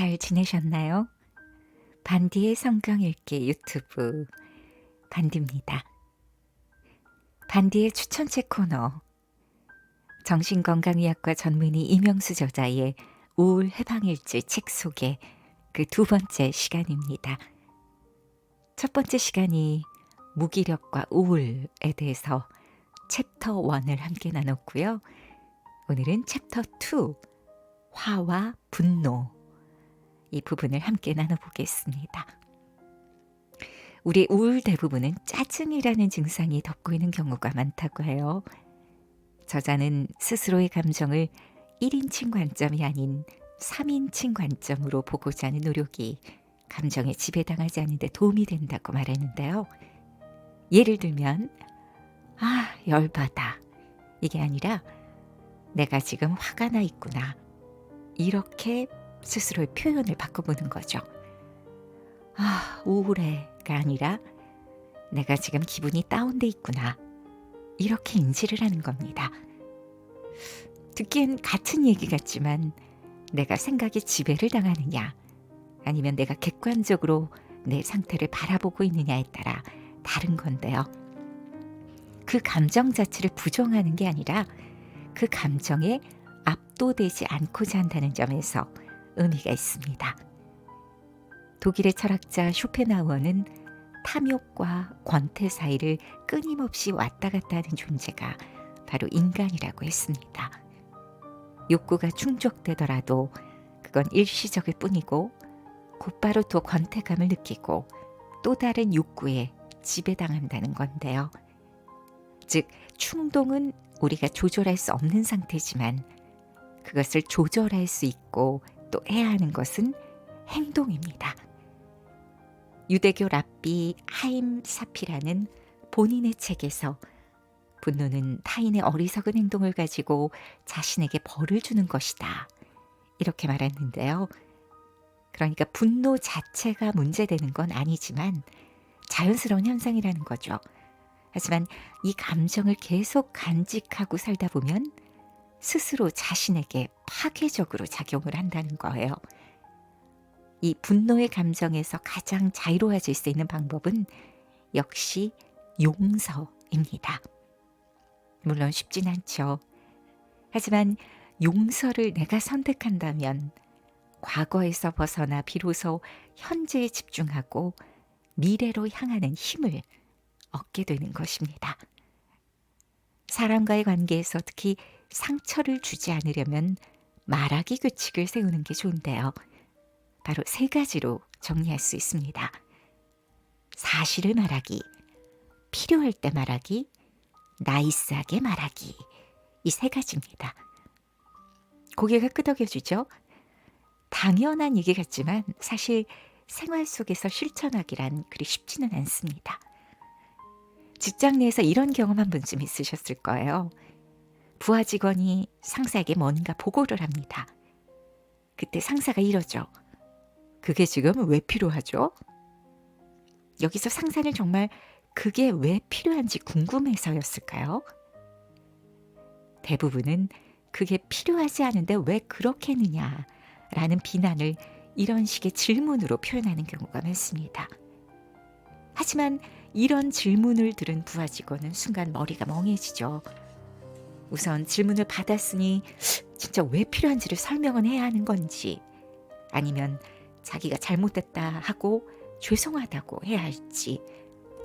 잘 지내셨나요? 반디의 성경 읽기 유튜브 반디입니다. 반디의 추천책 코너 정신건강의학과 전문의 이명수 저자의 우울 해방일지 책 소개 그 두 번째 시간입니다. 첫 번째 시간이 무기력과 우울에 대해서 챕터 1을 함께 나눴고요. 오늘은 챕터 2 화와 분노 이 부분을 함께 나눠보겠습니다. 우리 우울 대부분은 짜증이라는 증상이 덮고 있는 경우가 많다고 해요. 저자는 스스로의 감정을 1인칭 관점이 아닌 3인칭 관점으로 보고자 하는 노력이 감정에 지배당하지 않는 데 도움이 된다고 말했는데요. 예를 들면 열받아 이게 아니라 내가 지금 화가 나 있구나 이렇게 스스로의 표현을 바꿔보는 거죠. 우울해가 아니라 내가 지금 기분이 다운돼 있구나 이렇게 인지를 하는 겁니다. 듣기엔 같은 얘기 같지만 내가 생각에 지배를 당하느냐 아니면 내가 객관적으로 내 상태를 바라보고 있느냐에 따라 다른 건데요. 그 감정 자체를 부정하는 게 아니라 그 감정에 압도되지 않고자 한다는 점에서 의미가 있습니다. 독일의 철학자 쇼펜하우어는 탐욕과 권태 사이를 끊임없이 왔다 갔다 하는 존재가 바로 인간이라고 했습니다. 욕구가 충족되더라도 그건 일시적일 뿐이고 곧바로 또 권태감을 느끼고 또 다른 욕구에 지배당한다는 건데요. 즉 충동은 우리가 조절할 수 없는 상태지만 그것을 조절할 수 있고 또 해야 하는 것은 행동입니다. 유대교 랍비 하임 사피라는 본인의 책에서 분노는 타인의 어리석은 행동을 가지고 자신에게 벌을 주는 것이다. 이렇게 말했는데요. 그러니까 분노 자체가 문제되는 건 아니지만 자연스러운 현상이라는 거죠. 하지만 이 감정을 계속 간직하고 살다 보면 스스로 자신에게 파괴적으로 작용을 한다는 거예요. 이 분노의 감정에서 가장 자유로워질 수 있는 방법은 역시 용서입니다. 물론 쉽진 않죠. 하지만 용서를 내가 선택한다면 과거에서 벗어나 비로소 현재에 집중하고 미래로 향하는 힘을 얻게 되는 것입니다. 사람과의 관계에서 특히 상처를 주지 않으려면 말하기 규칙을 세우는 게 좋은데요. 바로 3가지로 정리할 수 있습니다. 사실을 말하기, 필요할 때 말하기, 나이스하게 말하기. 이 3가지입니다. 고개가 끄덕여지죠? 당연한 얘기 같지만 사실 생활 속에서 실천하기란 그리 쉽지는 않습니다. 직장 내에서 이런 경험 한 번쯤 있으셨을 거예요. 부하 직원이 상사에게 뭔가 보고를 합니다. 그때 상사가 이러죠. 그게 지금 왜 필요하죠? 여기서 상사는 정말 그게 왜 필요한지 궁금해서였을까요? 대부분은 그게 필요하지 않은데 왜 그렇게 했느냐라는 비난을 이런 식의 질문으로 표현하는 경우가 많습니다. 하지만 이런 질문을 들은 부하 직원은 순간 머리가 멍해지죠. 우선 질문을 받았으니 진짜 왜 필요한지를 설명은 해야 하는 건지 아니면 자기가 잘못됐다 하고 죄송하다고 해야 할지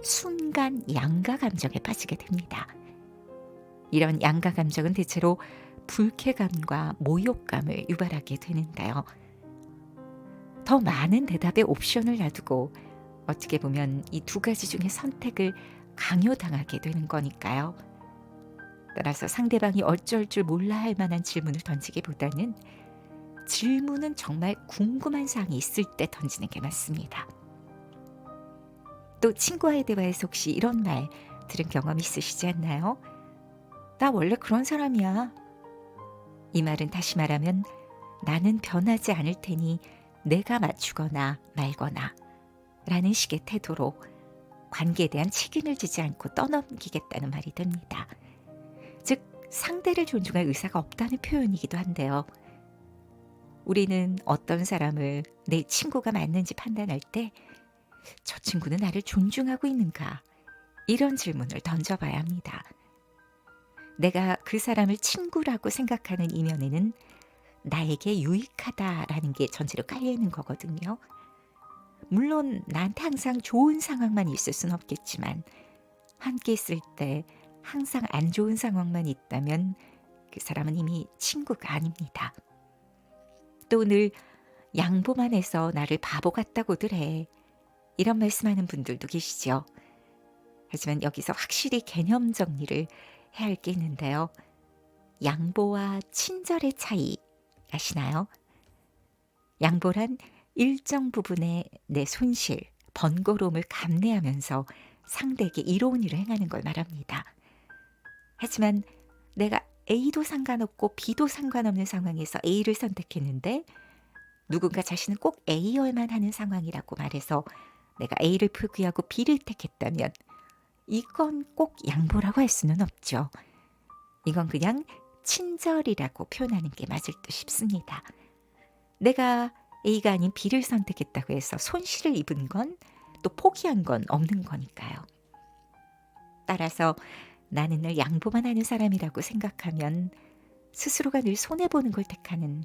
순간 양가 감정에 빠지게 됩니다. 이런 양가 감정은 대체로 불쾌감과 모욕감을 유발하게 되는데요. 더 많은 대답의 옵션을 놔두고 어떻게 보면 이 2가지 중에 선택을 강요당하게 되는 거니까요. 따라서 상대방이 어쩔 줄 몰라 할 만한 질문을 던지기보다는 질문은 정말 궁금한 사항이 있을 때 던지는 게 맞습니다. 또 친구와의 대화에서 혹시 이런 말 들은 경험 있으시지 않나요? 나 원래 그런 사람이야. 이 말은 다시 말하면 나는 변하지 않을 테니 내가 맞추거나 말거나 라는 식의 태도로 관계에 대한 책임을 지지 않고 떠넘기겠다는 말이 됩니다. 즉 상대를 존중할 의사가 없다는 표현이기도 한데요. 우리는 어떤 사람을 내 친구가 맞는지 판단할 때 저 친구는 나를 존중하고 있는가? 이런 질문을 던져봐야 합니다. 내가 그 사람을 친구라고 생각하는 이면에는 나에게 유익하다라는 게 전제로 깔려 있는 거거든요. 물론 나한테 항상 좋은 상황만 있을 순 없겠지만 함께 있을 때 항상 안 좋은 상황만 있다면 그 사람은 이미 친구가 아닙니다. 또 늘 양보만 해서 나를 바보 같다고들 해. 이런 말씀하는 분들도 계시죠. 하지만 여기서 확실히 개념 정리를 해야 할 게 있는데요. 양보와 친절의 차이 아시나요? 양보란 일정 부분의 내 손실, 번거로움을 감내하면서 상대에게 이로운 일을 행하는 걸 말합니다. 하지만 내가 A도 상관없고 B도 상관없는 상황에서 A를 선택했는데 누군가 자신은 꼭 A여야만 하는 상황이라고 말해서 내가 A를 포기하고 B를 택했다면 이건 꼭 양보라고 할 수는 없죠. 이건 그냥 친절이라고 표현하는 게 맞을 듯 싶습니다. 내가 A가 아닌 B를 선택했다고 해서 손실을 입은 건 또 포기한 건 없는 거니까요. 따라서 나는 늘 양보만 하는 사람이라고 생각하면 스스로가 늘 손해보는 걸 택하는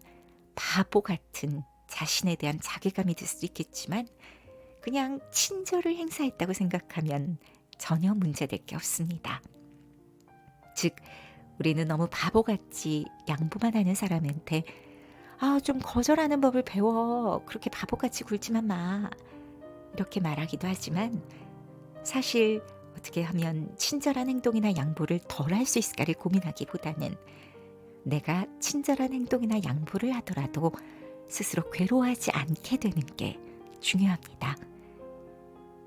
바보 같은 자신에 대한 자괴감이 들 수도 있겠지만 그냥 친절을 행사했다고 생각하면 전혀 문제될 게 없습니다. 즉 우리는 너무 바보같이 양보만 하는 사람한테 좀 거절하는 법을 배워. 그렇게 바보같이 굴지만 마. 이렇게 말하기도 하지만 사실 어떻게 하면 친절한 행동이나 양보를 덜 할 수 있을까를 고민하기보다는 내가 친절한 행동이나 양보를 하더라도 스스로 괴로워하지 않게 되는 게 중요합니다.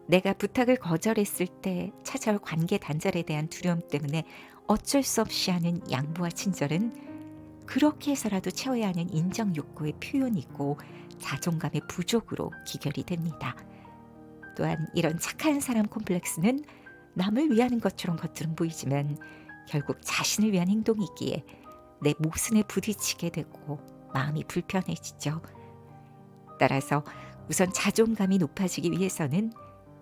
내가 부탁을 거절했을 때 찾아올 관계 단절에 대한 두려움 때문에 어쩔 수 없이 하는 양보와 친절은 그렇게 해서라도 채워야 하는 인정 욕구의 표현이고 자존감의 부족으로 기결이 됩니다. 또한 이런 착한 사람 콤플렉스는 남을 위하는 것처럼 겉으로는 보이지만 결국 자신을 위한 행동이기에 내 모순에 부딪히게 되고 마음이 불편해지죠. 따라서 우선 자존감이 높아지기 위해서는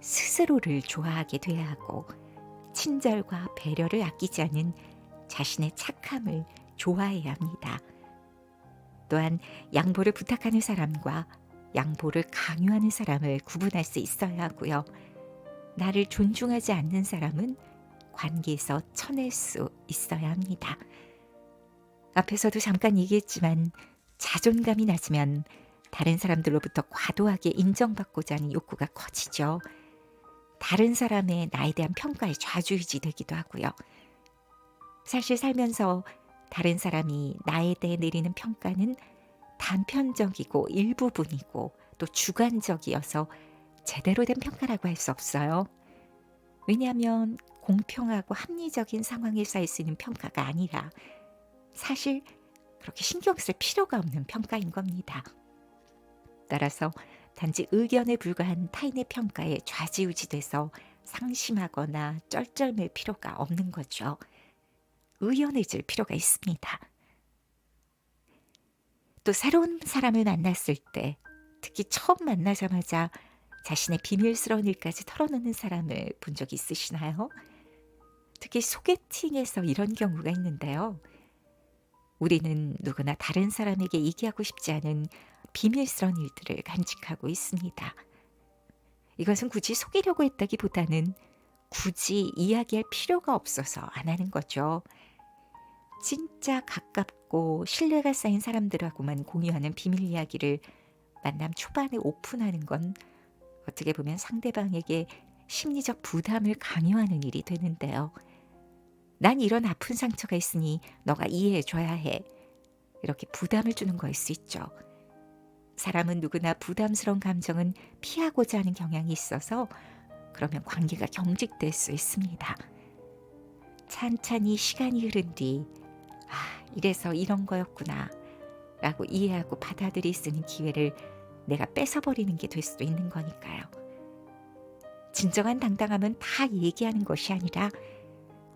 스스로를 좋아하게 돼야 하고 친절과 배려를 아끼지 않은 자신의 착함을 좋아해야 합니다. 또한 양보를 부탁하는 사람과 양보를 강요하는 사람을 구분할 수 있어야 하고요. 나를 존중하지 않는 사람은 관계에서 쳐낼 수 있어야 합니다. 앞에서도 잠깐 얘기했지만 자존감이 낮으면 다른 사람들로부터 과도하게 인정받고자 하는 욕구가 커지죠. 다른 사람의 나에 대한 평가에 좌지우지 되기도 하고요. 사실 살면서 다른 사람이 나에 대해 내리는 평가는 단편적이고 일부분이고 또 주관적이어서 제대로 된 평가라고 할 수 없어요. 왜냐하면 공평하고 합리적인 상황에서 할 수 있는 평가가 아니라 사실 그렇게 신경 쓸 필요가 없는 평가인 겁니다. 따라서 단지 의견에 불과한 타인의 평가에 좌지우지돼서 상심하거나 쩔쩔맬 필요가 없는 거죠. 의연해질 필요가 있습니다. 또 새로운 사람을 만났을 때 특히 처음 만나자마자 자신의 비밀스러운 일까지 털어놓는 사람을 본 적 있으시나요? 특히 소개팅에서 이런 경우가 있는데요. 우리는 누구나 다른 사람에게 얘기하고 싶지 않은 비밀스러운 일들을 간직하고 있습니다. 이것은 굳이 속이려고 했다기보다는 굳이 이야기할 필요가 없어서 안 하는 거죠. 진짜 가깝고 신뢰가 쌓인 사람들하고만 공유하는 비밀 이야기를 만남 초반에 오픈하는 건 어떻게 보면 상대방에게 심리적 부담을 강요하는 일이 되는데요. 난 이런 아픈 상처가 있으니 너가 이해해줘야 해. 이렇게 부담을 주는 거일 수 있죠. 사람은 누구나 부담스러운 감정은 피하고자 하는 경향이 있어서 그러면 관계가 경직될 수 있습니다. 찬찬히 시간이 흐른 뒤 이래서 이런 거였구나 라고 이해하고 받아들일 수 있는 기회를 내가 뺏어버리는 게 될 수도 있는 거니까요. 진정한 당당함은 다 얘기하는 것이 아니라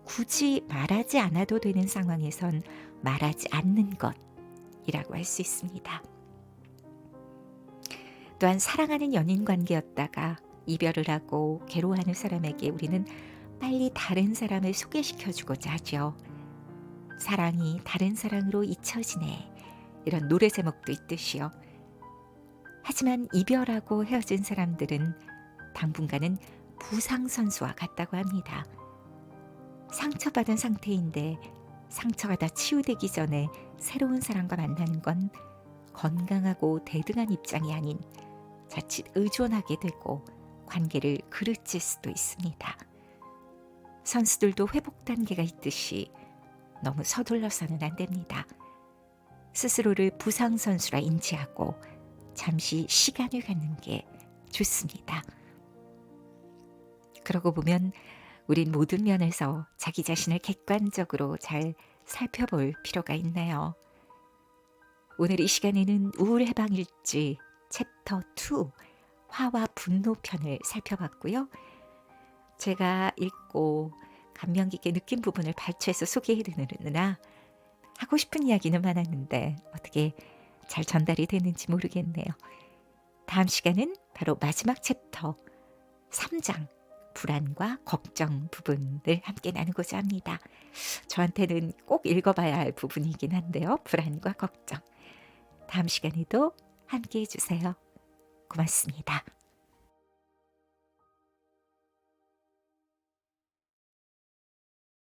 굳이 말하지 않아도 되는 상황에선 말하지 않는 것이라고 할 수 있습니다. 또한 사랑하는 연인 관계였다가 이별을 하고 괴로워하는 사람에게 우리는 빨리 다른 사람을 소개시켜 주고자 하죠. 사랑이 다른 사랑으로 잊혀지네. 이런 노래 제목도 있듯이요. 하지만 이별하고 헤어진 사람들은 당분간은 부상선수와 같다고 합니다. 상처받은 상태인데 상처가 다 치유되기 전에 새로운 사람과 만나는 건 건강하고 대등한 입장이 아닌 자칫 의존하게 되고 관계를 그르칠 수도 있습니다. 선수들도 회복 단계가 있듯이 너무 서둘러서는 안 됩니다. 스스로를 부상 선수라 인지하고 잠시 시간을 갖는 게 좋습니다. 그러고 보면 우린 모든 면에서 자기 자신을 객관적으로 잘 살펴볼 필요가 있네요. 오늘 이 시간에는 우울 해방일지 챕터 2 화와 분노 편을 살펴봤고요. 제가 읽고 감명 깊게 느낀 부분을 발췌해서 소개해드리느라 하고 싶은 이야기는 많았는데 어떻게 잘 전달이 되는지 모르겠네요. 다음 시간은 바로 마지막 챕터 3장 불안과 걱정 부분을 함께 나누고자 합니다. 저한테는 꼭 읽어봐야 할 부분이긴 한데요. 불안과 걱정. 다음 시간에도 함께 해주세요. 고맙습니다.